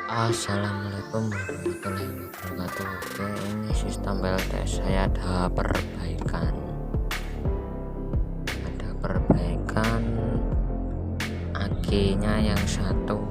Assalamualaikum warahmatullahi wabarakatuh. Oke, ini sistem PLTS saya ada perbaikan akinya yang satu